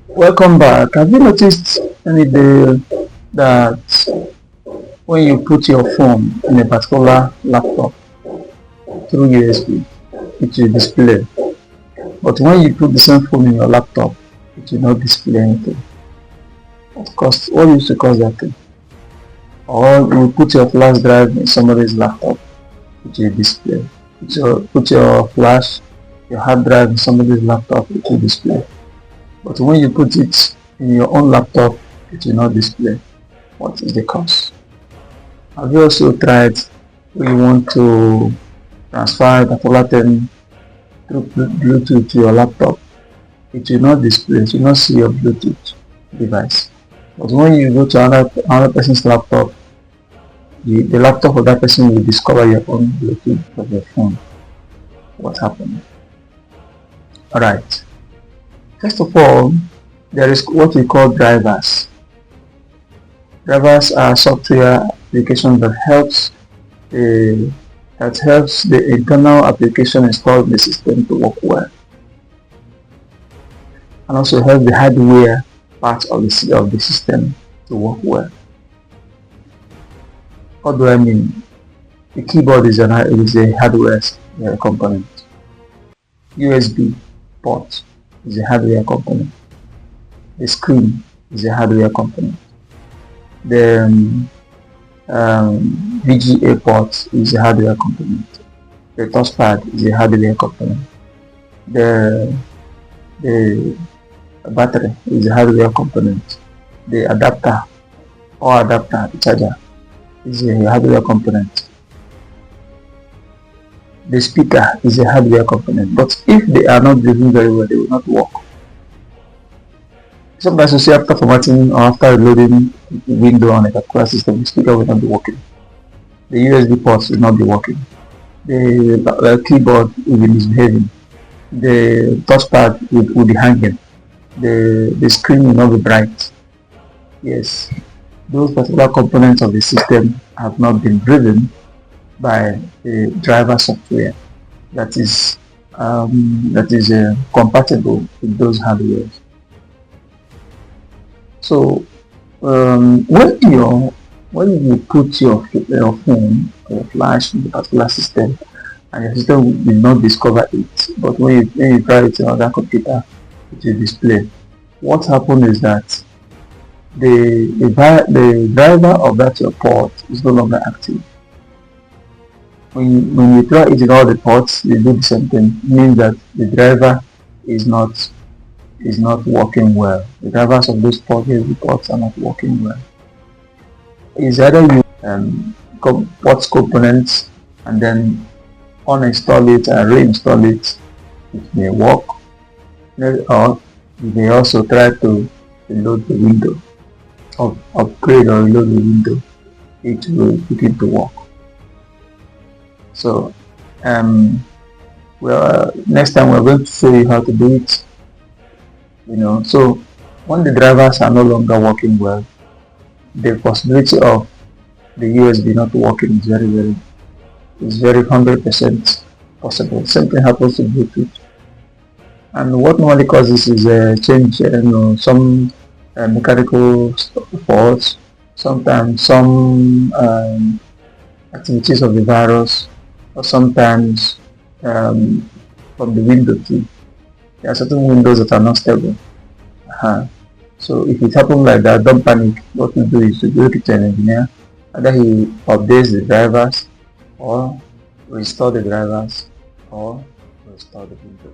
Welcome back. Have you noticed any day that when you put your phone in a particular laptop through USB, it will display? But when you put the same phone in your laptop, it will not display anything. What used to cause that thing? Or you put your flash drive in somebody's laptop, it will display. Put your flash, your hard drive in somebody's laptop, it will display. But when you put it in your own laptop, it will not display. What is the cause? Have you also tried when you want to transfer the particular thing through Bluetooth to your laptop? It will not display, it will not see your Bluetooth device. But when you go to another person's laptop, the laptop of that person will discover your own Bluetooth of your phone. What happened? Alright. First of all, there is what we call drivers. Drivers are software applications that helps the internal application installed in the system to work well, and also help the hardware part of the system to work well. What do I mean? The keyboard is a hardware component. USB port is a hardware component. The screen is a hardware component. The VGA port is a hardware component. The touchpad is a hardware component. The battery is a hardware component. The adapter the charger is a hardware component. The speaker is a hardware component. But if they are not driven very well, they will not work. Sometimes you see after formatting or after loading the window on a particular system, the speaker will not be working. The USB ports will not be working. The keyboard will be misbehaving. The touchpad will be hanging. The screen will not be bright. Yes, those particular components of the system have not been driven by the driver software that is compatible with those hardware. So when you put your phone or your flash in the particular system and your system will not discover it, but when you try it on another computer, it will display. What happened is that the driver of that your port is no longer active. When you try it in all the ports, you do the same thing. It means that the driver is not working well. The drivers of those ports are not working well. It's either you port components and then uninstall it and reinstall it. It may work, or you may also try to reload the window, upgrade or reload the window. It will begin to work. So next time we're going to show you how to do it. So when the drivers are no longer working well, the possibility of the USB not working is very 100% possible. Same thing happens to Bluetooth. And what normally causes is a change, some mechanical faults, sometimes some activities of the virus, or sometimes from the window too. There are certain windows that are not stable. So if it happens like that, don't panic. What we do is to go to an engineer, either he updates the drivers, or restore the drivers, or restore the window.